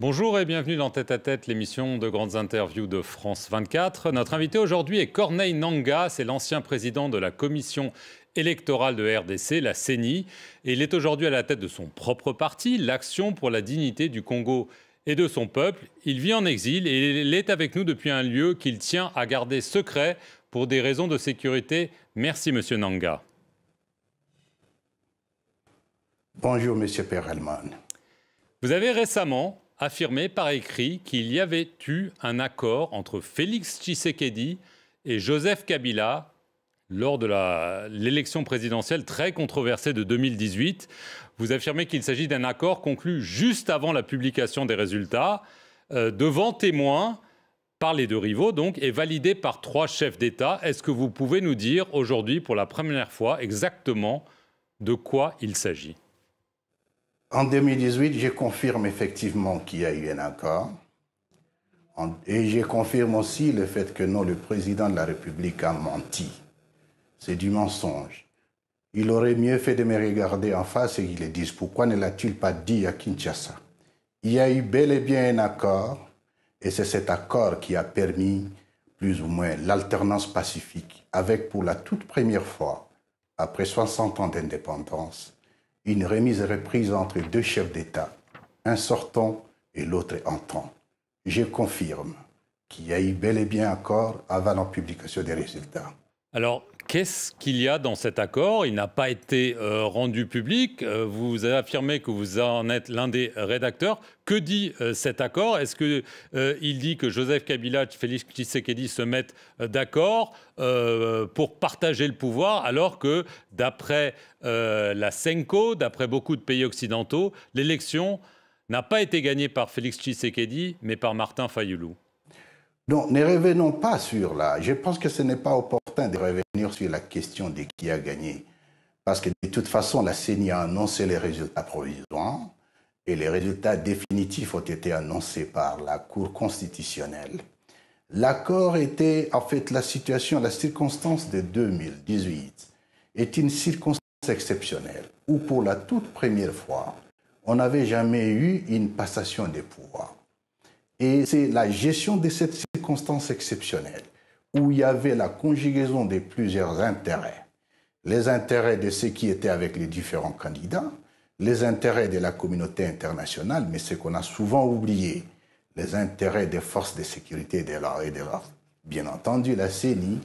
Bonjour et bienvenue dans Tête à Tête, l'émission de grandes interviews de France 24. Notre invité aujourd'hui est Corneille Nangaa, c'est l'ancien président de la commission électorale de RDC, la CENI. Et il est aujourd'hui à la tête de son propre parti, l'Action pour la dignité du Congo et de son peuple. Il vit en exil et il est avec nous depuis un lieu qu'il tient à garder secret pour des raisons de sécurité. Merci Monsieur Nangaa. Bonjour Monsieur Perelman. Vous avez récemment affirmé par écrit qu'il y avait eu un accord entre Félix Tshisekedi et Joseph Kabila lors de l'élection présidentielle très controversée de 2018. Vous affirmez qu'il s'agit d'un accord conclu juste avant la publication des résultats, devant témoins, par les deux rivaux donc, et validé par 3 chefs d'État. Est-ce que vous pouvez nous dire aujourd'hui, pour la première fois, exactement de quoi il s'agit ? En 2018, je confirme effectivement qu'il y a eu un accord. Et je confirme aussi le fait que non, le président de la République a menti. C'est du mensonge. Il aurait mieux fait de me regarder en face et qu'il le dise. Pourquoi ne l'a-t-il pas dit à Kinshasa? Il y a eu bel et bien un accord, et c'est cet accord qui a permis plus ou moins l'alternance pacifique, avec pour la toute première fois, après 60 ans d'indépendance, une remise et reprise entre 2 chefs d'État, un sortant et l'autre entrant. Je confirme qu'il y a eu bel et bien accord avant la publication des résultats. Alors, qu'est-ce qu'il y a dans cet accord? Il n'a pas été rendu public. Vous avez affirmé que vous en êtes l'un des rédacteurs. Que dit cet accord? Est-ce qu'il dit que Joseph Kabila et Félix Tshisekedi se mettent d'accord pour partager le pouvoir, alors que, d'après la CENCO, d'après beaucoup de pays occidentaux, l'élection n'a pas été gagnée par Félix Tshisekedi, mais par Martin Fayulu? Donc, ne revenons pas sur là. Je pense que ce n'est pas opportun de revenir sur la question de qui a gagné. Parce que de toute façon, la CENI a annoncé les résultats provisoires et les résultats définitifs ont été annoncés par la Cour constitutionnelle. L'accord était, en fait, la circonstance de 2018 est une circonstance exceptionnelle où, pour la toute première fois, on n'avait jamais eu une passation des pouvoirs. Et c'est la gestion de cette circonstance exceptionnelle où il y avait la conjugaison de plusieurs intérêts. Les intérêts de ceux qui étaient avec les différents candidats, les intérêts de la communauté internationale, mais ce qu'on a souvent oublié, les intérêts des forces de sécurité de l'ordre. Bien entendu, la CENI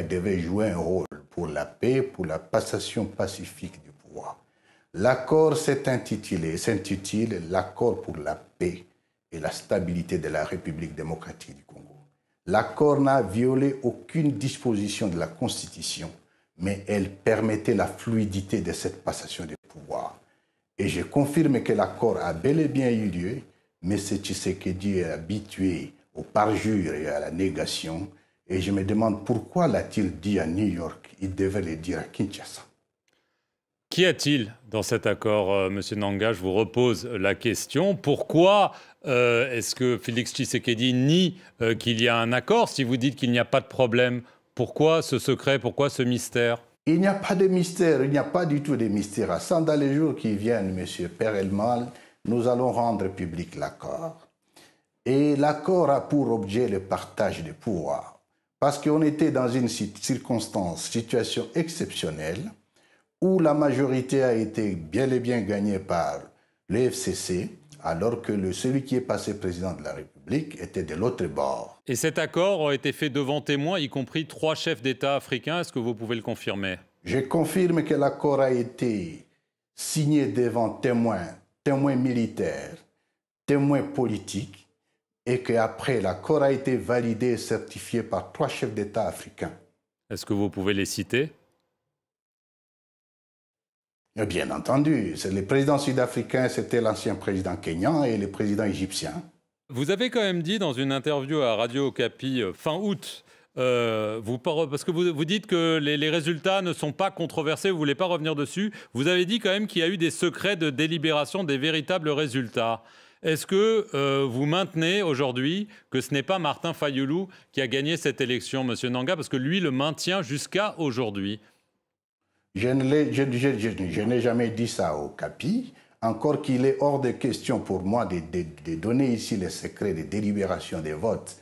devait jouer un rôle pour la paix, pour la passation pacifique du pouvoir. L'accord s'intitule l'accord pour la paix et la stabilité de la République démocratique du Congo. L'accord n'a violé aucune disposition de la Constitution, mais elle permettait la fluidité de cette passation de pouvoir. Et je confirme que l'accord a bel et bien eu lieu, mais M. Tshisekedi est habitué au parjure et à la négation, et je me demande pourquoi l'a-t-il dit à New York? Il devait le dire à Kinshasa. Qu'y a-t-il dans cet accord, Monsieur Nangaa? Je vous repose la question. Pourquoi est-ce que Félix Tshisekedi nie qu'il y a un accord? Si vous dites qu'il n'y a pas de problème, pourquoi ce secret? Pourquoi ce mystère? Il n'y a pas de mystère, il n'y a pas du tout de mystère. Dans les jours qui viennent, Monsieur Perelman, nous allons rendre public l'accord. Et l'accord a pour objet le partage des pouvoirs. Parce qu'on était dans une situation exceptionnelle, où la majorité a été bel et bien gagnée par le FCC, alors que celui qui est passé président de la République était de l'autre bord. Et cet accord a été fait devant témoins, y compris 3 chefs d'État africains. Est-ce que vous pouvez le confirmer? Je confirme que l'accord a été signé devant témoins militaires, témoins politiques, et qu'après, l'accord a été validé et certifié par 3 chefs d'État africains. Est-ce que vous pouvez les citer? Bien entendu, le président sud-africain, c'était l'ancien président kényan et le président égyptien. Vous avez quand même dit dans une interview à Radio Okapi fin août, parce que vous dites que les résultats ne sont pas controversés, vous ne voulez pas revenir dessus, vous avez dit quand même qu'il y a eu des secrets de délibération des véritables résultats. Est-ce que vous maintenez aujourd'hui que ce n'est pas Martin Fayulu qui a gagné cette élection, Monsieur Nangaa, parce que lui le maintient jusqu'à aujourd'hui? Je n'ai jamais dit ça au Okapi. encore qu'il est hors de question pour moi de donner ici les secrets des délibérations des votes.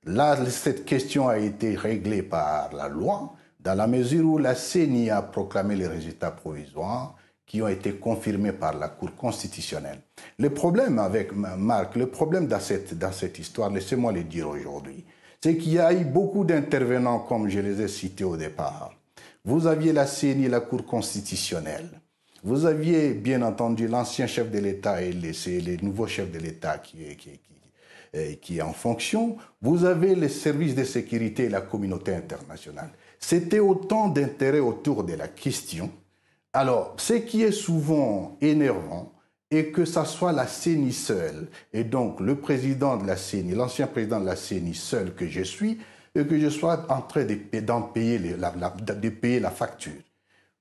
Là, cette question a été réglée par la loi, dans la mesure où la CENI a proclamé les résultats provisoires qui ont été confirmés par la Cour constitutionnelle. Le problème avec Marc, le problème dans cette histoire, laissez-moi le dire aujourd'hui, c'est qu'il y a eu beaucoup d'intervenants, comme je les ai cités au départ. Vous aviez la CENI, la Cour constitutionnelle. Vous aviez, bien entendu, l'ancien chef de l'État et les nouveaux chefs de l'État qui est en fonction. Vous avez les services de sécurité et la communauté internationale. C'était autant d'intérêts autour de la question. Alors, ce qui est souvent énervant est que ça soit la CENI seule, et donc le président de la CENI, l'ancien président de la CENI seul que je suis, et que je sois en train de payer la facture.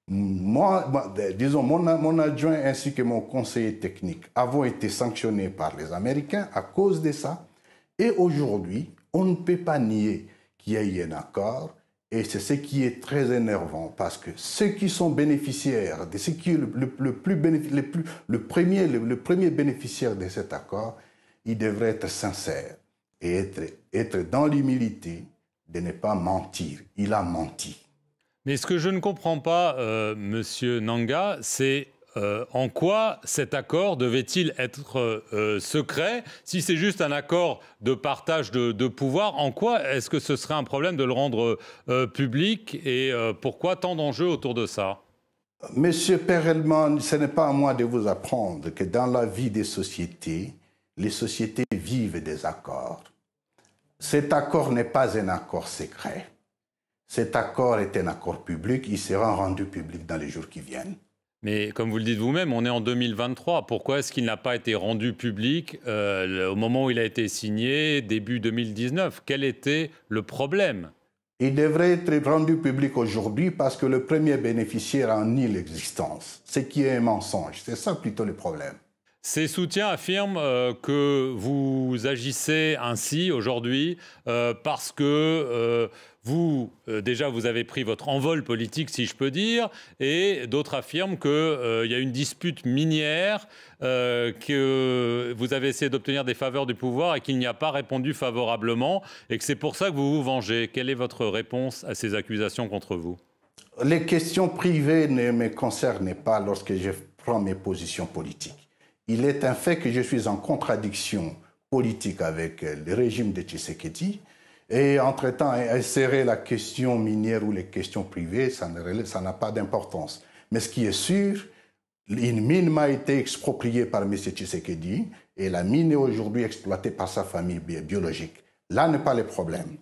Disons, mon adjoint ainsi que mon conseiller technique avons été sanctionnés par les Américains à cause de ça. Et aujourd'hui, on ne peut pas nier qu'il y a eu un accord. Et c'est ce qui est très énervant parce que ceux qui sont bénéficiaires, de ce qui est le premier bénéficiaire de cet accord, il devrait être sincère et être dans l'humilité de ne pas mentir. Il a menti. Mais ce que je ne comprends pas, Monsieur Nanga, c'est en quoi cet accord devait-il être secret? Si c'est juste un accord de partage de pouvoir, en quoi est-ce que ce serait un problème de le rendre public? Et pourquoi tant d'enjeux autour de ça? Monsieur Perelman, ce n'est pas à moi de vous apprendre que dans la vie des sociétés, les sociétés vivent des accords. Cet accord n'est pas un accord secret. Cet accord est un accord public. Il sera rendu public dans les jours qui viennent. Mais comme vous le dites vous-même, on est en 2023. Pourquoi est-ce qu'il n'a pas été rendu public au moment où il a été signé, début 2019? Quel était le problème? Il devrait être rendu public aujourd'hui parce que le premier bénéficiaire en nie l'existence, ce qui est un mensonge. C'est ça plutôt le problème. Ces soutiens affirment que vous agissez ainsi aujourd'hui parce que déjà, vous avez pris votre envol politique, si je peux dire, et d'autres affirment qu'il y a une dispute minière, que vous avez essayé d'obtenir des faveurs du pouvoir et qu'il n'y a pas répondu favorablement, et que c'est pour ça que vous vous vengez. Quelle est votre réponse à ces accusations contre vous? Les questions privées ne me concernent pas lorsque je prends mes positions politiques. Il est un fait que je suis en contradiction politique avec le régime de Tshisekedi. Et entre-temps, insérer la question minière ou les questions privées, ça n'a pas d'importance. Mais ce qui est sûr, une mine m'a été expropriée par M. Tshisekedi et la mine est aujourd'hui exploitée par sa famille biologique. Là n'est pas le problème.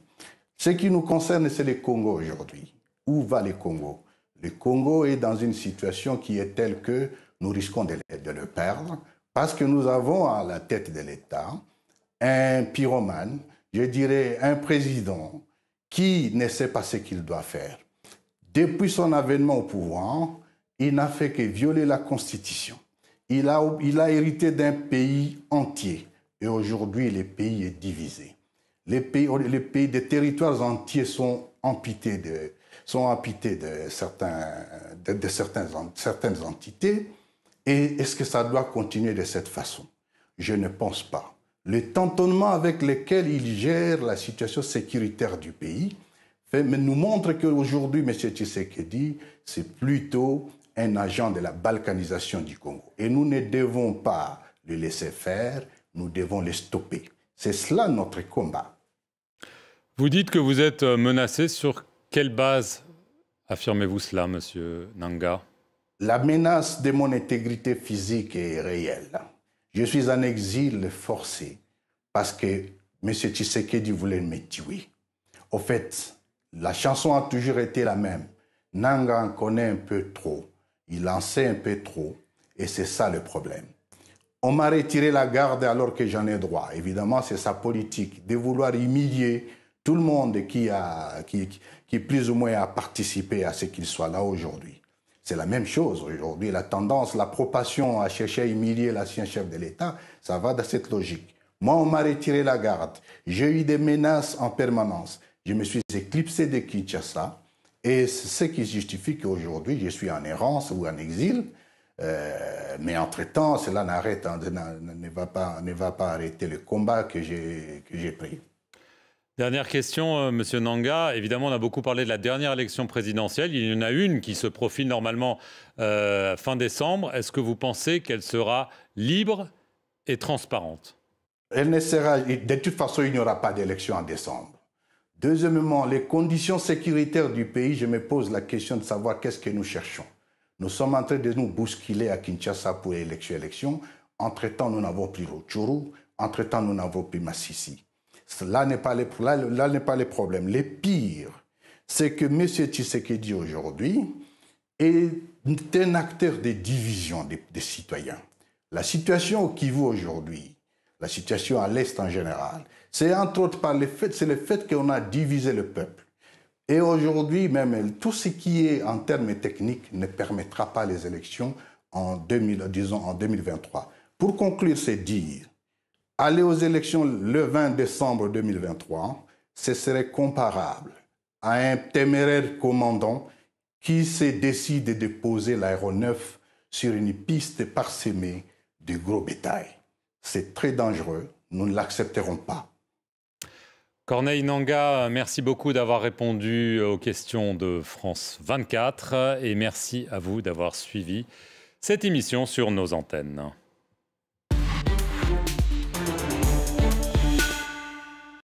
Ce qui nous concerne, c'est le Congo aujourd'hui. Où va le Congo? Le Congo est dans une situation qui est telle que nous risquons de le perdre parce que nous avons à la tête de l'État un pyromane, je dirais un président qui ne sait pas ce qu'il doit faire. Depuis son avènement au pouvoir, il n'a fait que violer la Constitution. Il a hérité d'un pays entier et aujourd'hui le pays est divisé. Des territoires entiers sont amputés de certaines entités. Et est-ce que ça doit continuer de cette façon? Je ne pense pas. Le tâtonnement avec lequel il gère la situation sécuritaire du pays nous montre qu'aujourd'hui, M. Tshisekedi, c'est plutôt un agent de la balkanisation du Congo. Et nous ne devons pas le laisser faire, nous devons le stopper. C'est cela notre combat. Vous dites que vous êtes menacé. Sur quelle base affirmez-vous cela, M. Nanga? La menace de mon intégrité physique est réelle. Je suis en exil forcé parce que M. Tshisekedi voulait me tuer. Au fait, la chanson a toujours été la même. Nanga en connaît un peu trop. Il en sait un peu trop. Et c'est ça le problème. On m'a retiré la garde alors que j'en ai droit. Évidemment, c'est sa politique de vouloir humilier tout le monde qui plus ou moins a participé à ce qu'il soit là aujourd'hui. C'est la même chose aujourd'hui. La tendance, la propension à chercher à humilier l'ancien chef de l'État, ça va dans cette logique. Moi, on m'a retiré la garde. J'ai eu des menaces en permanence. Je me suis éclipsé de Kinshasa. Et c'est ce qui justifie qu'aujourd'hui, je suis en errance ou en exil. Mais entre-temps, cela ne va pas arrêter le combat que j'ai pris. Dernière question, Monsieur Nanga. Évidemment, on a beaucoup parlé de la dernière élection présidentielle. Il y en a une qui se profile normalement fin décembre. Est-ce que vous pensez qu'elle sera libre et transparente? Elle ne sera, de toute façon, il n'y aura pas d'élection en décembre. Deuxièmement, les conditions sécuritaires du pays, je me pose la question de savoir qu'est-ce que nous cherchons. Nous sommes en train de nous bousculer à Kinshasa pour élection. Entre-temps, nous n'avons plus Rutshuru. Entre-temps, nous n'avons plus Masisi. Là n'est pas le problème. Le pire, c'est que M. Tshisekedi aujourd'hui est un acteur de division des citoyens. La situation au Kivu aujourd'hui, la situation à l'Est en général, c'est entre autres par le fait qu'on a divisé le peuple. Et aujourd'hui, même tout ce qui est en termes techniques ne permettra pas les élections en 2023. Pour conclure, c'est dire, aller aux élections le 20 décembre 2023, ce serait comparable à un téméraire commandant qui se décide de poser l'aéronef sur une piste parsemée de gros bétail. C'est très dangereux, nous ne l'accepterons pas. Corneille Nangaa, merci beaucoup d'avoir répondu aux questions de France 24 et merci à vous d'avoir suivi cette émission sur nos antennes.